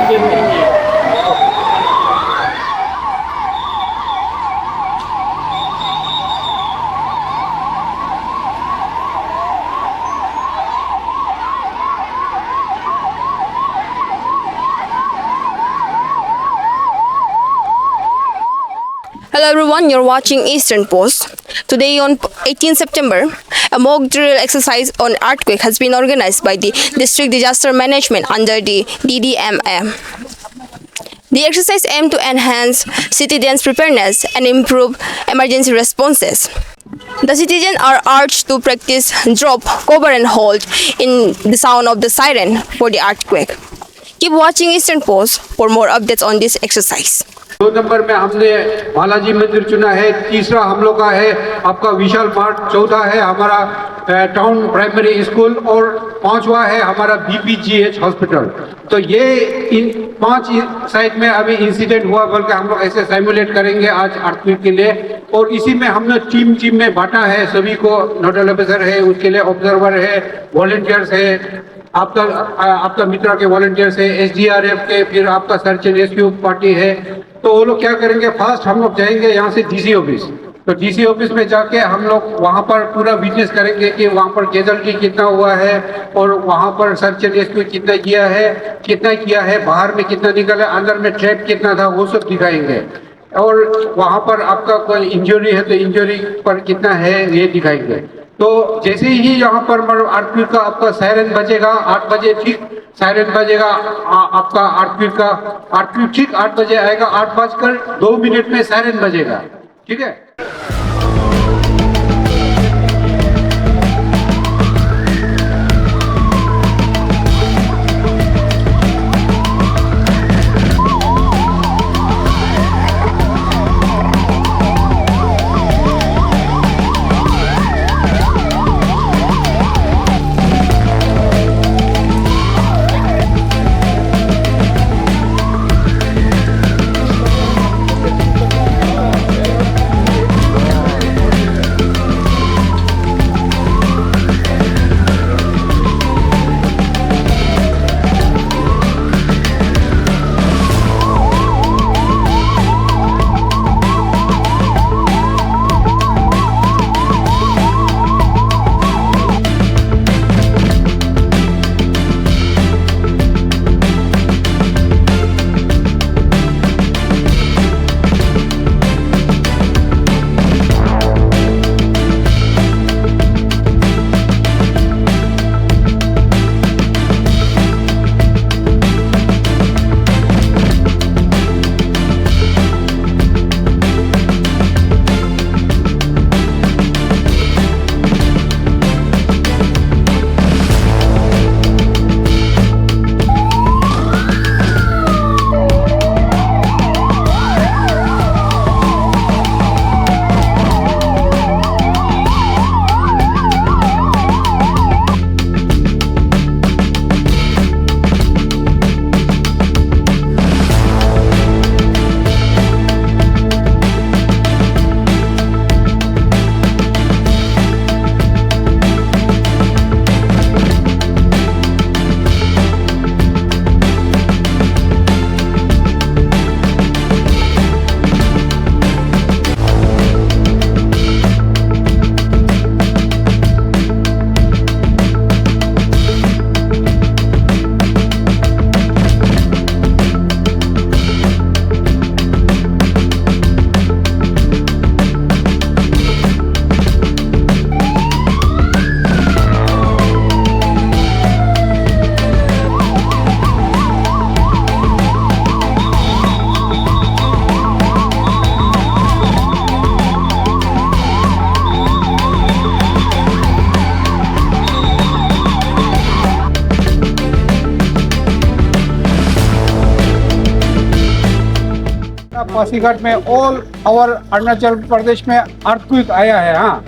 Hello everyone, you're watching Eastern Post. Today on 18 September, a mock drill exercise on earthquake has been organized by the District Disaster Management under the DDMA. The exercise aimed to enhance citizens' preparedness and improve emergency responses. The citizens are urged to practice drop, cover and hold in the sound of the siren for the earthquake. Keep watching Eastern Post for more updates on this exercise. 2 number में हमने बालाजी मंदिर चुना है, तीसरा हम लोग का है आपका विशाल मार्ट, चौथा है हमारा टाउन प्राइमरी स्कूल और पांचवा है हमारा BPGH हॉस्पिटल। तो ये इन 5 साइट में अभी इंसिडेंट हुआ, बल्कि हम लोग ऐसे सिमुलेट करेंगे आज अर्थक्वेक के लिए। और इसी में हमने टीम में बांटा है, सभी को नोडल ऑफिसर है, उसके लिए ऑब्जर्वर है, वॉलंटियर्स है, आपका मित्रा के वॉलंटियर्स है, SDRF के, फिर आपका सर्च एंड रेस्क्यू पार्टी है। तो वो लोग क्या करेंगे, फर्स्ट हम लोग जाएंगे यहाँ से DC ऑफिस। तो DC ऑफिस में जाके हम लोग वहाँ पर पूरा विटनेस करेंगे कि वहाँ पर कैजुअल्टी कितना हुआ है और वहाँ पर सर्च एंड रेस्क्यू कितना किया है, बाहर में कितना निकला, अंदर में ट्रैप कितना था, वो सब दिखाएंगे। और वहाँ पर आपका कोई इंजरी है तो इंजरी पर कितना है ये दिखाएंगे। तो जैसे ही यहाँ पर अर्थक्वेक का आपका सायरन बजेगा 8 बजे ठीक सायरन बजेगा, आपका अर्थक्वेक ठीक 8 बजे आएगा, 8:02 में सायरन बजेगा, ठीक है। पासीघाट में ऑल ओवर अरुणाचल प्रदेश में अर्थक्वेक आया है। हाँ,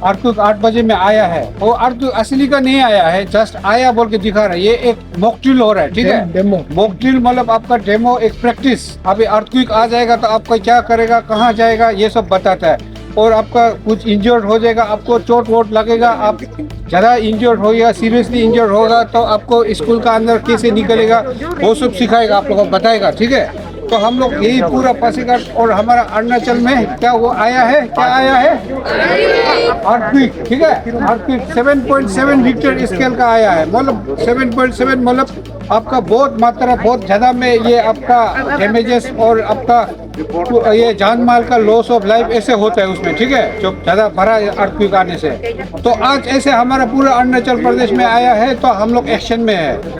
अर्थक्वेक 8 बजे में आया है। वो अर्थक्वेक असली का नहीं आया है, जस्ट आया बोल के दिखा रहा है। ये एक मॉक ड्रिल हो रहा है, ठीक है। डेमो मॉक ड्रिल मतलब आपका डेमो, एक प्रैक्टिस। अभी अर्थक्वेक आ जाएगा तो आपका क्या करेगा, कहाँ जाएगा, ये सब बताता है। और आपका कुछ इंजर्ड हो जाएगा, आपको चोट वोट लगेगा, आप ज़्यादा इंजर्ड हो या सीरियसली इंजर्ड होगा तो आपको स्कूल का अंदर कैसे निकलेगा वो सब सिखाएगा, आप लोगों को बताएगा, ठीक है। तो हम लोग यही पूरा पासीघाट और हमारा अरुणाचल में क्या वो आया है, क्या आया है, अर्थक्वेक, ठीक है। अर्थक्वेक 7.7 रिक्टर स्केल का आया है, मतलब 7.7 मतलब आपका बहुत मात्रा, बहुत ज़्यादा में ये आपका डैमेजेस और आपका ये जान माल का लॉस ऑफ लाइफ ऐसे होता है उसमें, ठीक है, जो ज़्यादा बड़ा अर्थक्वेक आने से। तो आज ऐसे हमारा पूरा अरुणाचल प्रदेश में आया है तो हम लोग एक्शन में है।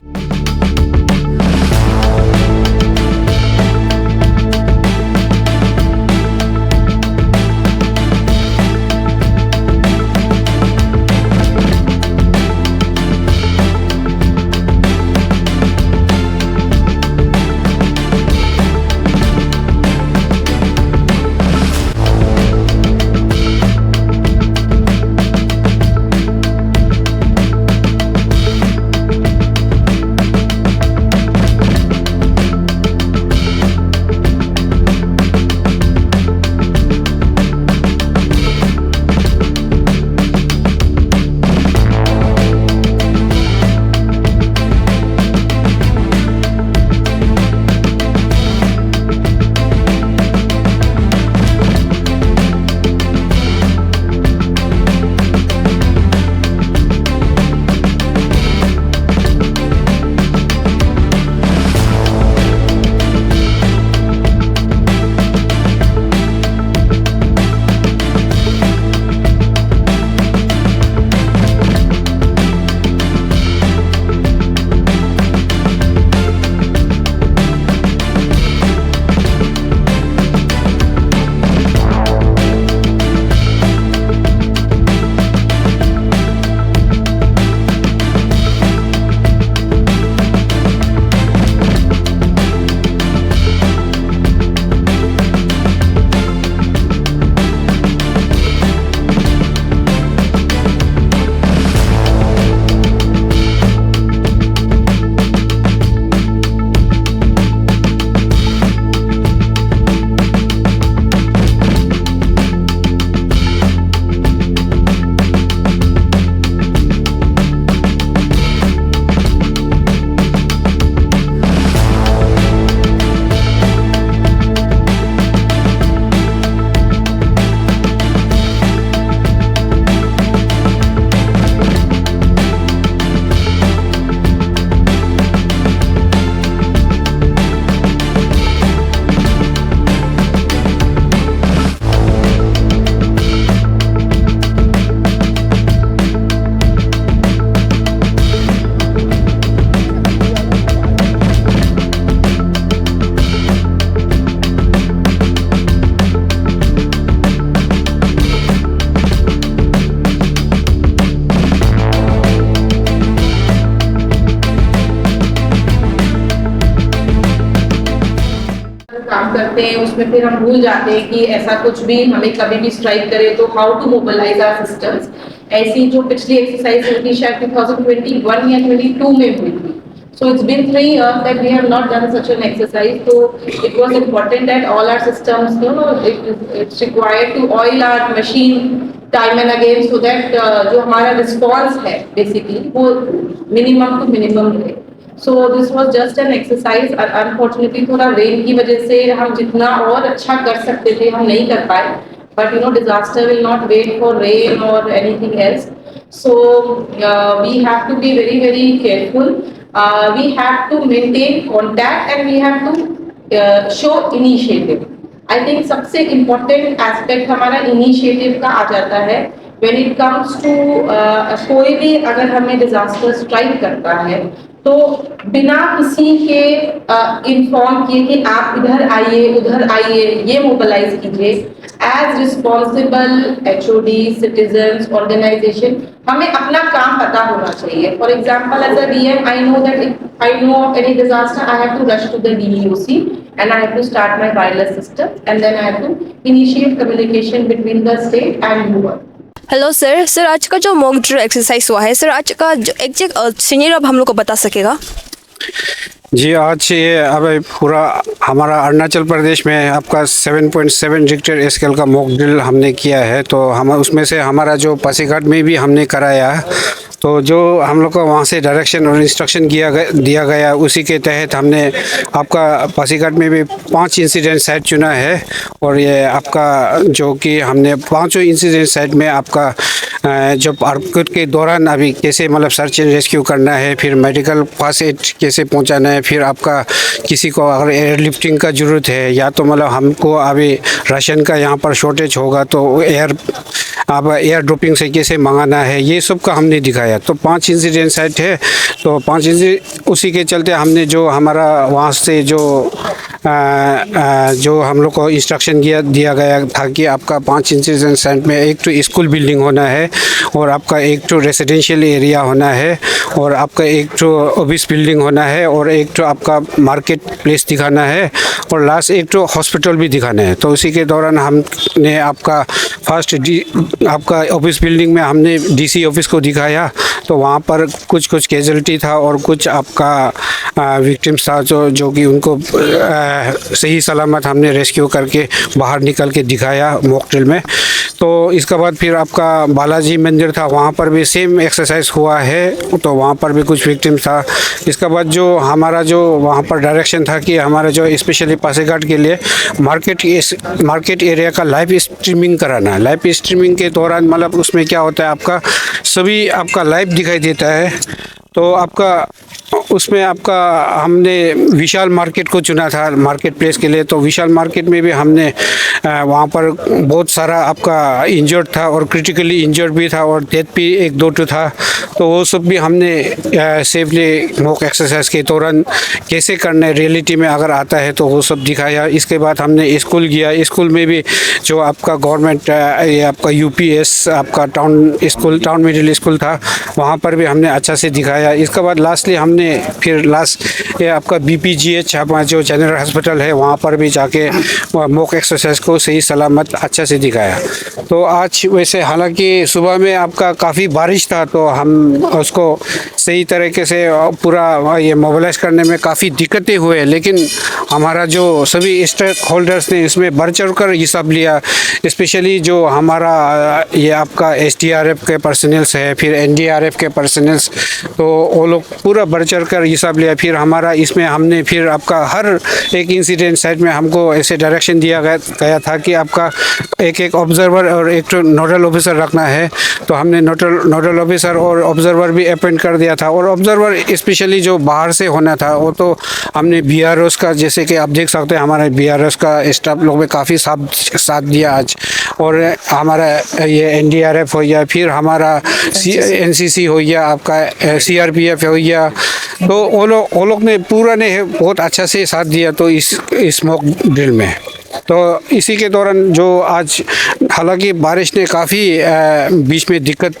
काम करते हैं उसमें फिर हम भूल जाते हैं कि ऐसा कुछ भी हमें कभी भी स्ट्राइक करे तो how to mobilize our systems. ऐसी जो पिछली एक्सरसाइज हुई थी शायद 2021 या 22 में हुई थी, so it's been 3 years that we have not done such an exercise, so it was important that all our systems, it's required to oil our machine time and again so that जो हमारा response है basically वो minimum to minimum रहे। So this was just an exercise, unfortunately थोड़ा rain की वजह से हम जितना और अच्छा कर सकते थे हम नहीं कर पाए, but disaster will not wait for rain or anything else, so we have to be very very careful, we have to maintain contact and we have to show initiative. I think सबसे important aspect हमारा initiative का आ जाता है when it comes to कोई भी अगर हमें disaster strike करता है तो बिना किसी के इन्फॉर्म किए कि आप इधर आइए उधर आइए ये मोबिलाइज कीजिए, as responsible HOD citizens organization हमें अपना काम पता होना चाहिए। For example as a DM I know that if I know of any disaster I have to rush to the DEOC and I have to start my wireless system and then I have to initiate communication between the state and UR। Hello sir, आज का जो mock drill exercise हुआ है sir, आज का जो exact senior अब हम लोग को बता सकेगा? जी, आज ये अब पूरा हमारा अरुणाचल प्रदेश में आपका 7.7 रिक्टर स्केल का मॉक ड्रिल हमने किया है। तो हम उसमें से हमारा जो पासीघाट में भी हमने कराया है। तो जो हम लोग को वहाँ से डायरेक्शन और इंस्ट्रक्शन दिया गया उसी के तहत हमने आपका पासीघाट में भी 5 इंसिडेंट साइट चुना है। और ये आपका जो कि हमने 5 इंसिडेंट साइट में आपका जो अर्थक्वेक के दौरान अभी कैसे मतलब सर्च एंड रेस्क्यू करना है, फिर मेडिकल फर्स्ट एड कैसे पहुंचाना है, फिर आपका किसी को अगर एयरलिफ्टिंग का ज़रूरत है या तो मतलब हमको अभी राशन का यहाँ पर शॉर्टेज होगा तो एयर ड्रॉपिंग से कैसे मंगाना है, ये सब का हमने दिखाया। तो 5 इंसिडेंट साइट है। तो 5 उसी के चलते हमने जो हमारा वहाँ से जो हम लोग को इंस्ट्रक्शन दिया गया था कि आपका 5 इंसिडेंट साइट में एक तो स्कूल बिल्डिंग होना है, और आपका एक तो रेसिडेंशियल एरिया होना है, और आपका एक तो ऑफिस बिल्डिंग होना है, और एक तो आपका मार्केट प्लेस दिखाना है, और लास्ट एक तो हॉस्पिटल भी दिखाना है। तो उसी के दौरान हमने आपका फर्स्ट आपका ऑफिस बिल्डिंग में हमने डीसी ऑफिस को दिखाया। तो वहाँ पर कुछ कैजुअलिटी था और कुछ आपका विक्टिम्स था जो कि उनको सही सलामत हमने रेस्क्यू करके बाहर निकल के दिखाया मॉक ड्रिल में। तो इसके बाद फिर आपका बालाजी मंदिर था, वहाँ पर भी सेम एक्सरसाइज हुआ है। तो वहाँ पर भी कुछ विक्टिम्स था। इसके बाद जो हमारा जो वहाँ पर डायरेक्शन था कि हमारा जो स्पेशली पासीघाट के लिए मार्केट एरिया का लाइव स्ट्रीमिंग कराना है। लाइव स्ट्रीमिंग के दौरान मतलब उसमें क्या होता है, आपका सभी आपका लाइव दिखाई देता है। तो आपका उसमें आपका हमने विशाल मार्केट को चुना था मार्केट प्लेस के लिए। तो विशाल मार्केट में भी हमने वहाँ पर बहुत सारा आपका इंजर्ड था और क्रिटिकली इंजर्ड भी था, और डेथ भी 1-2 था। तो वो सब भी हमने सेफली मॉक एक्सरसाइज के दौरान कैसे करना है रियलिटी में अगर आता है तो वो सब दिखाया। इसके बाद हमने स्कूल गया। स्कूल में भी जो आपका गवर्नमेंट ये आपका यूपीएस आपका टाउन मिडिल स्कूल था, वहाँ पर भी हमने अच्छा से दिखाया। इसके बाद लास्टली हमने फिर ये आपका बीपीजीएच जो जनरल हॉस्पिटल है, वहाँ पर भी जाके मॉक एक्सरसाइज को सही सलामत अच्छा से दिखाया। तो आज वैसे हालांकि सुबह में आपका काफ़ी बारिश था, तो हम उसको सही तरीके से पूरा ये मोबिलाइज करने में काफ़ी दिक्कतें हुए, लेकिन हमारा जो सभी स्टेक होल्डर्स ने इसमें बढ़ चढ़ कर हिसाब लिया। स्पेशली जो हमारा ये आपका एसडीआरएफ के पर्सनल्स है, फिर एनडीआरएफ के पर्सनल्स, तो वो लोग पूरा बढ़ चढ़ कर हिसाब लिया। फिर हमारा इसमें हमने फिर आपका हर एक इंसिडेंट साइट में हमको ऐसे डायरेक्शन दिया गया था कि आपका एक ऑब्जर्वर और एक तो नोडल ऑफिसर रखना है। तो हमने नोडल ऑफिसर और ऑब्जर्वर भी अपॉइंट कर दिया था, और ऑब्जर्वर स्पेशली जो बाहर से होना था वो तो हमने बीआरओस का, जैसे कि आप देख सकते हैं हमारे बीआरओस का स्टाफ लोग में काफ़ी साथ दिया आज। और हमारा ये एनडीआरएफ हो गया, फिर हमारा एनसीसी हो गया, आपका सीआरपीएफ हो गया, तो वो लोग ने पूरा ने बहुत अच्छा से साथ दिया तो इस मॉक ड्रिल में। तो इसी के दौरान जो आज हालांकि बारिश ने काफ़ी बीच में दिक्कत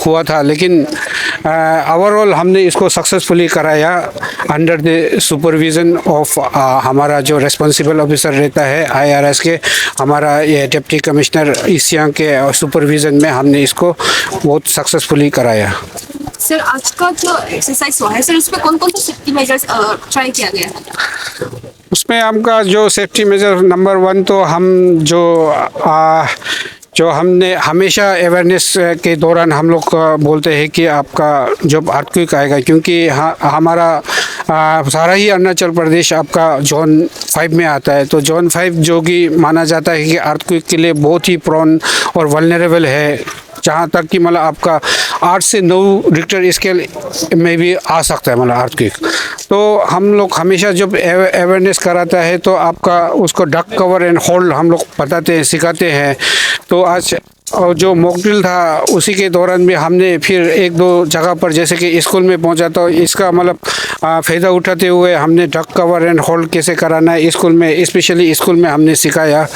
हुआ था, लेकिन ओवरऑल हमने इसको सक्सेसफुली कराया अंडर द सुपरविज़न ऑफ हमारा जो रिस्पॉन्सिबल ऑफिसर रहता है आईआरएस के, हमारा ये डिप्टी कमिश्नर ईस्ट सियांग के सुपरविज़न में हमने इसको बहुत सक्सेसफुली कराया। सर, आज का जो एक्सरसाइज हुआ है सर, उसमें कौन कौन से सेफ्टी मेजर्स ट्राई किया गया है? उसमें हमका जो सेफ्टी मेजर नंबर 1 तो हम जो हमने हमेशा अवेयरनेस के दौरान हम लोग बोलते हैं कि आपका जब अर्थक्वेक आएगा, क्योंकि हमारा सारा ही अरुणाचल प्रदेश आपका जोन 5 में आता है। तो जोन 5 जो कि माना जाता है कि अर्थक्वेक के लिए बहुत ही प्रोन और वल्नरेबल है, जहाँ तक कि मतलब आपका 8 से 9 रिक्टर स्केल में भी आ सकता है मतलब अर्थक्वेक। तो हम लोग हमेशा जब अवेयरनेस कराता है तो आपका उसको डक कवर एंड होल्ड हम लोग बताते हैं, सिखाते हैं। तो आज और जो मॉक ड्रिल था उसी के दौरान भी हमने फिर 1-2 जगह पर जैसे कि स्कूल में पहुंचा तो इसका मतलब फ़ायदा उठाते हुए हमने डक कवर एंड होल्ड कैसे कराना है स्कूल में, स्पेशली स्कूल में हमने सिखाया।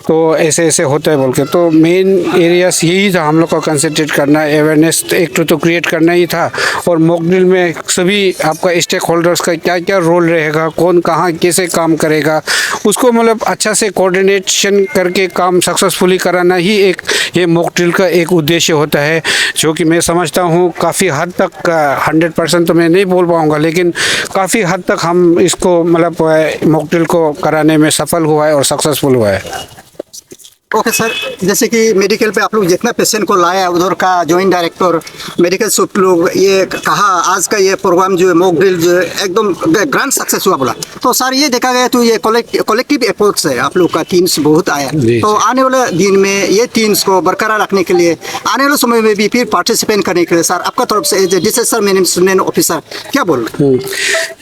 तो ऐसे ऐसे होता है बोल के, तो मेन एरियाज यही था हम लोग को कंसंट्रेट करना, अवेयरनेस एक तो क्रिएट करना ही था। और मॉक ड्रिल में सभी आपका स्टेक होल्डर्स का क्या क्या रोल रहेगा, कौन कहाँ कैसे काम करेगा, उसको मतलब अच्छा से कोऑर्डिनेशन करके काम सक्सेसफुली कराना ही एक ये मॉक ड्रिल का एक उद्देश्य होता है, जो कि मैं समझता हूँ काफ़ी हद तक 100% तो मैं नहीं बोल पाऊँगा, लेकिन काफ़ी हद तक हम इसको मतलब मॉक ड्रिल को कराने में सफल हुआ है और सक्सेसफुल हुआ है। ओके सर, जैसे कि मेडिकल पे आप लोग जितना पेशेंट को लाया, उधर का जॉइंट डायरेक्टर मेडिकल सुप लोग ये कहा आज का ये प्रोग्राम जो है मॉक ड्रिल जो है एकदम ग्रैंड सक्सेस हुआ बोला। तो सर ये देखा गया तो ये कलेक्टिव एफर्ट्स है, आप लोग का टीम्स बहुत आया। तो आने वाले दिन में ये टीम्स को बरकरार रखने के लिए, आने वाले समय में भी फिर पार्टिसिपेट करने के लिए सर आपका तरफ से डिजास्टर मैनेजमेंट ऑफिसर क्या बोल रहे हैं?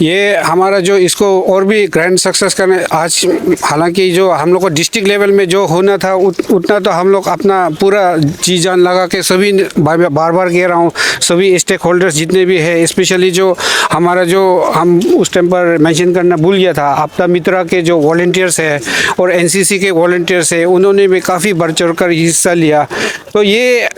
ये हमारा जो इसको और भी ग्रैंड सक्सेस करने, आज हालांकि जो हम लोग को डिस्ट्रिक्ट लेवल में जो होना था उतना तो हम लोग अपना पूरा जी जान लगा के सभी बार बार कह रहा हूँ, सभी स्टेक होल्डर्स जितने भी है, स्पेशली जो हमारा जो हम उस टाइम पर मेंशन करना भूल गया था, आपदा मित्रा के जो वॉलंटियर्स है और एनसीसी के वॉलंटियर्स है, उन्होंने भी काफ़ी बढ़ चढ़ कर हिस्सा लिया। तो ये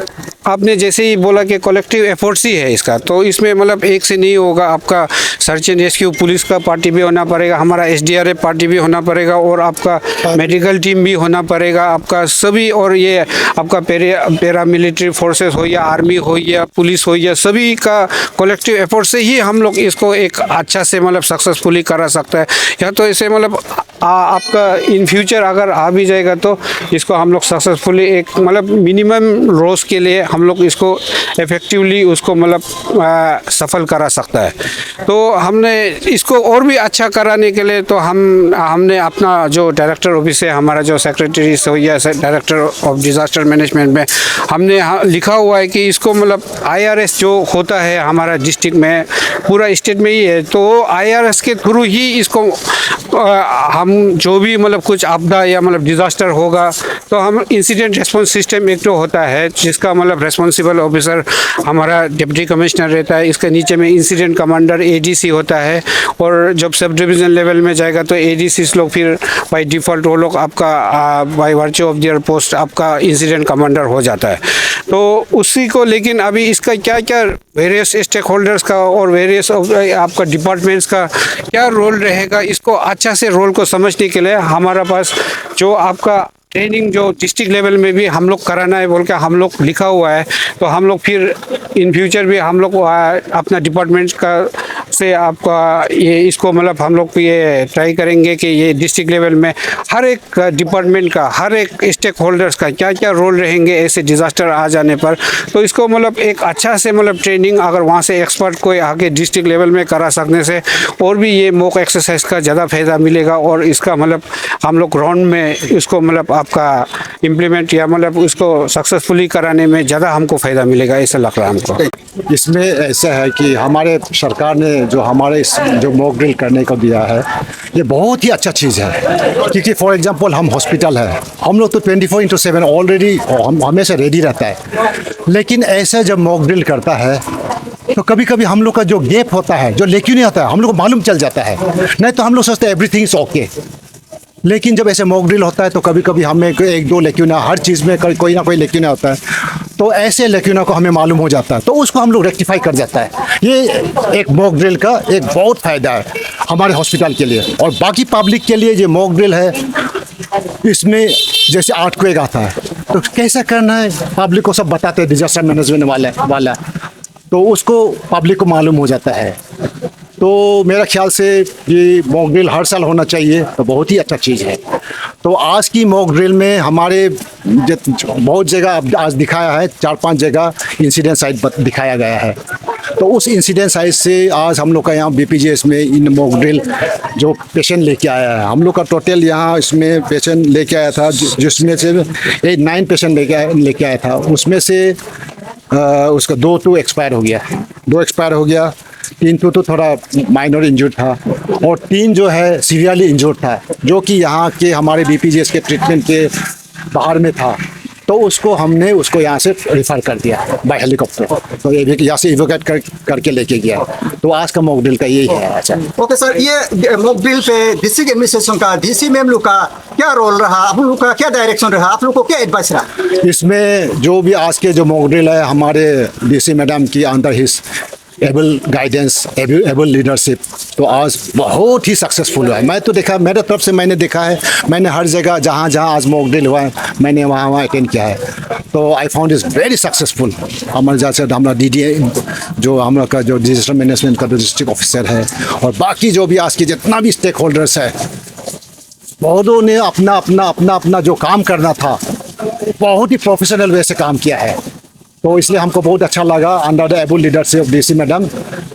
आपने जैसे ही बोला कि कलेक्टिव एफर्ट्स ही है इसका, तो इसमें मतलब एक से नहीं होगा, आपका सर्च एंड रेस्क्यू पुलिस का पार्टी भी होना पड़ेगा, हमारा SDRF पार्टी भी होना पड़ेगा, और आपका मेडिकल टीम भी होना पड़ेगा, आपका सभी, और ये आपका पैरा मिलिट्री फोर्सेस हो या आर्मी हो या पुलिस हो या सभी का कलेक्टिव एफर्ट से ही हम लोग इसको एक अच्छा से मतलब सक्सेसफुली करा सकता है। या तो ऐसे मतलब आपका इन फ्यूचर अगर आ भी जाएगा तो इसको हम लोग सक्सेसफुली एक मतलब मिनिमम रोज के लिए हम लोग इसको इफेक्टिवली उसको मतलब सफल करा सकता है। तो हमने इसको और भी अच्छा कराने के लिए तो हमने अपना जो डायरेक्टर ऑफिस है, हमारा जो सेक्रेटरी हो या डायरेक्टर ऑफ डिज़ास्टर मैनेजमेंट में हमने लिखा हुआ है कि इसको मतलब IRS जो होता है हमारा डिस्ट्रिक्ट में, पूरा स्टेट में ही है, तो IRS के थ्रू ही इसको हम जो भी मतलब कुछ आपदा या मतलब डिज़ास्टर होगा तो हम इंसिडेंट रेस्पॉन्स सिस्टम एक तो होता है जिसका मतलब रेस्पॉन्सिबल ऑफिसर हमारा डिप्टी कमिश्नर रहता है, इसके नीचे में इंसिडेंट कमांडर ADC होता है, और जब सब डिवीज़न लेवल में जाएगा तो ADCs लोग फिर बाय डिफ़ॉल्ट वो लोग आपका by virtue of their post आपका इंसिडेंट कमांडर हो जाता है। तो उसी को, लेकिन अभी इसका क्या क्या वेरियस स्टेक होल्डर्स का और वेरियस आपका डिपार्टमेंट्स का क्या रोल रहेगा, इसको अच्छा से रोल को समझने के लिए हमारा पास जो आपका ट्रेनिंग जो डिस्ट्रिक्ट लेवल में भी हम लोग कराना है बोल के हम लोग लिखा हुआ है, तो हम लोग फिर इन फ्यूचर भी हम लोग अपना डिपार्टमेंट का से आपका ये इसको मतलब हम लोग ये ट्राई करेंगे कि ये डिस्ट्रिक्ट लेवल में हर एक डिपार्टमेंट का, हर एक स्टेक होल्डर्स का क्या क्या रोल रहेंगे ऐसे डिज़ास्टर आ जाने पर, तो इसको मतलब एक अच्छा से मतलब ट्रेनिंग अगर वहाँ से एक्सपर्ट कोई आके डिस्ट्रिक्ट लेवल में करा सकने से और भी ये मॉक एक्सरसाइज का ज़्यादा फ़ायदा मिलेगा, और इसका मतलब हम लोग ग्राउंड में इसको मतलब आपका इम्प्लीमेंट या मतलब उसको सक्सेसफुली कराने में ज़्यादा हमको फ़ायदा मिलेगा, ऐसा लग रहा है हमको। इसमें ऐसा है कि हमारे सरकार ने जो हमारे जो मॉक ड्रिल करने को दिया है ये बहुत ही अच्छा चीज़ है, क्योंकि फॉर एग्जांपल हम हॉस्पिटल है, हम लोग तो 24/7 ऑलरेडी हम हमेशा रेडी रहता है, लेकिन ऐसे जब मॉक ड्रिल करता है तो कभी कभी हम लोग का जो गैप होता है, जो लेक्यून होता है, हम लोग को मालूम चल जाता है। नहीं तो हम लोग सोचते हैं एवरीथिंग इज ओके, लेकिन जब ऐसे मॉक ड्रिल होता है तो कभी कभी हमें एक दो लेक्यूना, हर चीज़ में कोई ना कोई लेक्यूना होता है, तो ऐसे लेक्यूना को हमें मालूम हो जाता है, तो उसको हम लोग रेक्टिफाई कर जाता है। ये एक मॉक ड्रिल का एक बहुत फ़ायदा है हमारे हॉस्पिटल के लिए और बाकी पब्लिक के लिए। जो मॉक ड्रिल है इसमें जैसे अर्थक्वेक आता है तो कैसा करना है पब्लिक को सब बताते हैं, डिजास्टर मैनेजमेंट वाला तो उसको पब्लिक को मालूम हो जाता है। तो मेरा ख्याल से ये मॉक ड्रिल हर साल होना चाहिए, तो बहुत ही अच्छा चीज़ है। तो आज की मॉक ड्रिल में हमारे बहुत जगह आज दिखाया है, 4-5 जगह इंसिडेंट साइट दिखाया गया है। तो उस इंसिडेंट साइट से आज हम लोग का यहाँ BPJS में इन मॉक ड्रिल जो पेशेंट लेके आया है, हम लोग का टोटल यहाँ इसमें पेशेंट लेके आया था, जिसमें से 9 पेशेंट लेके आया था, उसमें से उसका 2 एक्सपायर हो गया, 2 एक्सपायर हो गया, 3 तो थोड़ा माइनर इंजर्ड था और 3 जो है सीवियरली इंजर्ड था, जो कि यहाँ के हमारे BPJS के ट्रीटमेंट के बाहर में था। तो उसको हमने उसको यहाँ से रिफ़र कर दिया बाय हेलीकॉप्टर, तो ये भी यहाँ से इवोकेट करके लेके गया। तो आज का मॉक ड्रिल का यही है। अच्छा, ओके सर, ये मॉक ड्रिल पे डिस्ट्रिक्ट एडमिनिस्ट्रेशन का डीसी मैम लोग का क्या रोल रहा, आप लोग का क्या डायरेक्शन रहा, आप लोग को क्या एडवाइस रहा? इसमें जो भी आज के जो मॉक ड्रिल है हमारे डीसी मैडम की under his able guidance, able leadership, तो आज बहुत ही सक्सेसफुल हुआ है। मैं तो देखा, मेरे तरफ से मैंने देखा है, मैंने हर जगह जहाँ जहाँ आज मॉक ड्रिल हुआ है मैंने वहाँ अटेंड किया है, तो I found is very successful. हमारे जैसे हमारा DDA जो हमारा का जो डिजास्टर मैनेजमेंट का जो डिस्ट्रिक्ट ऑफिसर है और बाकी जो भी आज के जितना भी स्टेक होल्डर्स है, बहुतों ने अपना जो काम करना था बहुत ही प्रोफेशनल वे से काम किया है। तो इसलिए हमको बहुत अच्छा लगा under the able leadership of DC madam.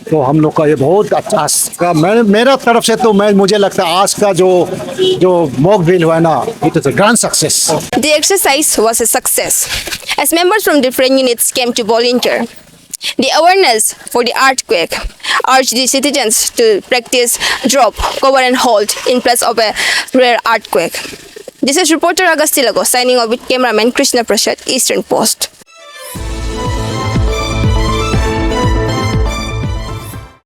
तो हम लोग का ये बहुत अच्छा आज का मेरा तरफ से तो मुझे लगता है आज का जो मॉक ड्रिल हुआ है ना, it is a grand success. The exercise was a success as members from different units came to volunteer. The awareness for the earthquake urged the citizens to practice drop, cover and hold in place of a rare earthquake. This is reporter Agasti Lago signing off with cameraman Krishna Prasad, Eastern Post.